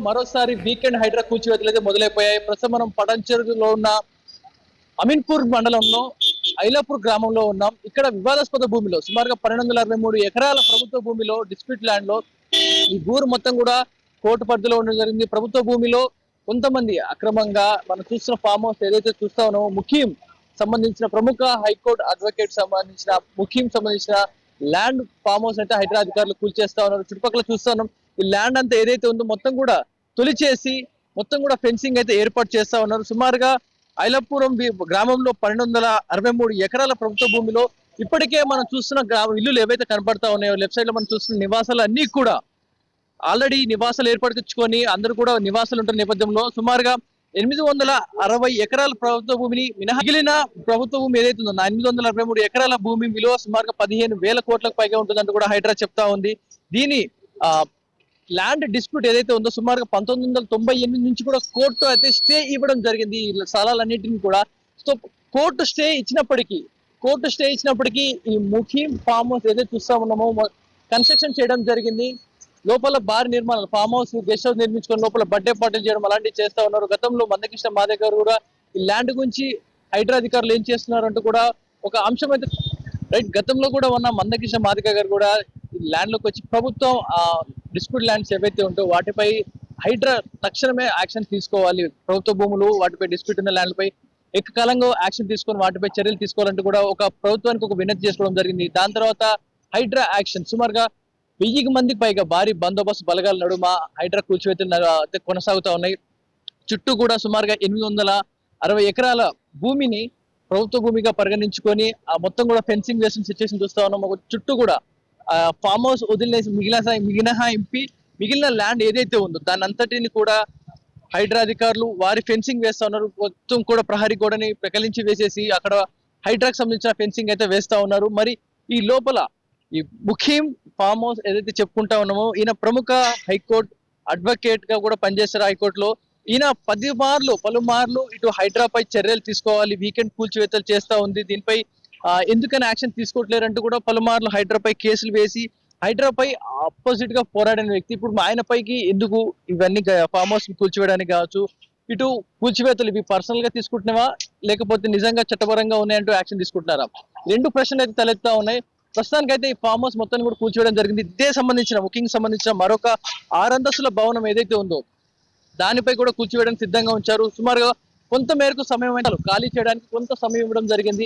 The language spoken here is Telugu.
మరోసారి వీకెండ్ హైడ్రా కూల్చివేతలు అయితే మొదలైపోయాయి. ప్రస్తుతం మనం పడంచెరులో ఉన్న అమీన్పూర్ మండలంలో ఐలాపూర్ గ్రామంలో ఉన్నాం. ఇక్కడ వివాదాస్పద భూమిలో సుమారుగా 1263 ఎకరాల ప్రభుత్వ భూమిలో డిస్ప్యూట్ ల్యాండ్ లో ఈ ఊరు మొత్తం కూడా కోర్టు పరిధిలో ఉండడం జరిగింది. ప్రభుత్వ భూమిలో కొంతమంది అక్రమంగా మనం చూస్తున్న ఫామ్ హౌస్ ఏదైతే చూస్తా ఉన్నామో ముఖ్యం సంబంధించిన ప్రముఖ హైకోర్టు అడ్వకేట్ సంబంధించిన ముఖ్యం సంబంధించిన ల్యాండ్ ఫామ్ హౌస్ అయితే హైదరాబాద్ అధికారులు కూల్చేస్తా ఉన్నారు. చుట్టుపక్కల చూస్తా ఉన్నాం. ఈ ల్యాండ్ అంతా ఏదైతే ఉందో మొత్తం కూడా తొలిచేసి మొత్తం కూడా ఫెన్సింగ్ అయితే ఏర్పాటు చేస్తా ఉన్నారు. సుమారుగా ఐలాపురం గ్రామంలో 1263 ఎకరాల ప్రభుత్వ భూమిలో ఇప్పటికే మనం చూస్తున్న ఇల్లులు ఏవైతే కనబడతా ఉన్నాయో లెఫ్ట్ సైడ్ లో మనం చూస్తున్న నివాసాలు అన్ని కూడా ఆల్రెడీ నివాసాలు ఏర్పరచుకొని అందరూ కూడా నివాసాలు ఉంటున్న నేపథ్యంలో సుమారుగా 860 ఎకరాల ప్రభుత్వ భూమిని మిగిలిన ప్రభుత్వ భూమి ఏదైతే ఉందో 863 ఎకరాల భూమి విలువ సుమారుగా 15,000 కోట్లకు పైగా ఉంటుందంటూ కూడా హైడ్రా చెప్తా ఉంది. దీని ల్యాండ్ డిస్ప్యూట్ ఏదైతే ఉందో సుమారుగా 1998 నుంచి కూడా కోర్టు అయితే స్టే ఇవ్వడం జరిగింది ఈ స్థలాలన్నింటినీ కూడా. సో కోర్టు స్టే ఇచ్చినప్పటికీ ఈ ముఖీం ఫామ్ హౌస్ ఏదైతే చూస్తా ఉన్నామో కన్స్ట్రక్షన్ చేయడం జరిగింది. లోపల భారీ నిర్మాణాలు ఫామ్ హౌస్ గెస్ట్ హౌస్ నిర్మించుకొని లోపల బర్త్డే పార్టీలు చేయడం అలాంటివి చేస్తా ఉన్నారు. గతంలో మందకృష్ణ మాదే గారు కూడా ఈ ల్యాండ్ గురించి హైడ్రా అధికారులు ఏం చేస్తున్నారు అంటూ కూడా ఒక అంశం అయితే రైట్ గతంలో కూడా ఉన్న మందకృష్ణ మాదిక గారు కూడా ఈ ల్యాండ్ లోకి వచ్చి ప్రభుత్వం డిస్ప్యూట్ ల్యాండ్స్ ఏవైతే ఉంటో వాటిపై హైడ్రా తక్షణమే యాక్షన్ తీసుకోవాలి. ప్రభుత్వ భూములు వాటిపై డిస్ప్యూట్ ఉన్న ల్యాండ్లపై ఏకకాలంగా యాక్షన్ తీసుకొని వాటిపై చర్యలు తీసుకోవాలంటూ కూడా ఒక ప్రభుత్వానికి ఒక వినతి చేసుకోవడం జరిగింది. దాని తర్వాత హైడ్రా యాక్షన్ సుమారుగా 1000 మందికి పైగా భారీ బందోబస్తు బలగాల నడుమ హైడ్రా కూల్చివేతలు కొనసాగుతా ఉన్నాయి. చుట్టూ కూడా సుమారుగా 860 ఎకరాల భూమిని ప్రభుత్వ భూమిగా పరిగణించుకొని ఆ మొత్తం కూడా ఫెన్సింగ్ వేసిన సిచ్యువేషన్ చూస్తా ఉన్నాం. చుట్టూ కూడా ఫామ్ హౌస్ వదిలేసి మిగిలిన ల్యాండ్ ఏదైతే ఉందో దాని అంతటిని కూడా హైడ్రా అధికారులు వారి ఫెన్సింగ్ వేస్తా ఉన్నారు. మొత్తం కూడా ప్రహరీ గోడని ప్రకలించి వేసేసి అక్కడ హైడ్రాకి సంబంధించిన ఫెన్సింగ్ అయితే వేస్తా ఉన్నారు. మరి ఈ లోపల ఈ ముఖీం ఫామ్ హౌస్ ఏదైతే చెప్పుకుంటా ఉన్నామో ఈయన ప్రముఖ హైకోర్టు అడ్వకేట్ గా కూడా పనిచేస్తారు హైకోర్టులో. ఈయన పలుమార్లు ఇటు హైడ్రాపై చర్యలు తీసుకోవాలి, వీకెండ్ కూల్చివేతలు చేస్తా ఉంది, దీనిపై ఎందుకని యాక్షన్ తీసుకోవట్లేరంటూ కూడా పలుమార్లు హైడ్రాపై కేసులు వేసి హైడ్రాపై ఆపోజిట్ గా పోరాడిన వ్యక్తి ఇప్పుడు ఆయన పైకి ఎందుకు ఇవన్నీ ఫామ్ హౌస్ కూల్చివేయడానికి కావచ్చు, ఇటు కూల్చివేతలు ఇవి పర్సనల్ గా తీసుకుంటున్నావా లేకపోతే నిజంగా చట్టపరంగా ఉన్నాయంటూ యాక్షన్ తీసుకుంటున్నారా? 2 ప్రశ్నలు అయితే తలెత్తా ఉన్నాయి. ప్రస్తుతానికి అయితే ఈ ఫామ్ హౌస్ మొత్తాన్ని కూడా కూల్చివేయడం జరిగింది. ఇదే సంబంధించిన మరొక 6 అంతస్తుల భవనం ఏదైతే ఉందో దానిపై కూడా కూల్చివేయడానికి సిద్ధంగా ఉంచారు. సుమారుగా కొంత మేరకు సమయం ఖాళీ చేయడానికి కొంత సమయం ఇవ్వడం జరిగింది.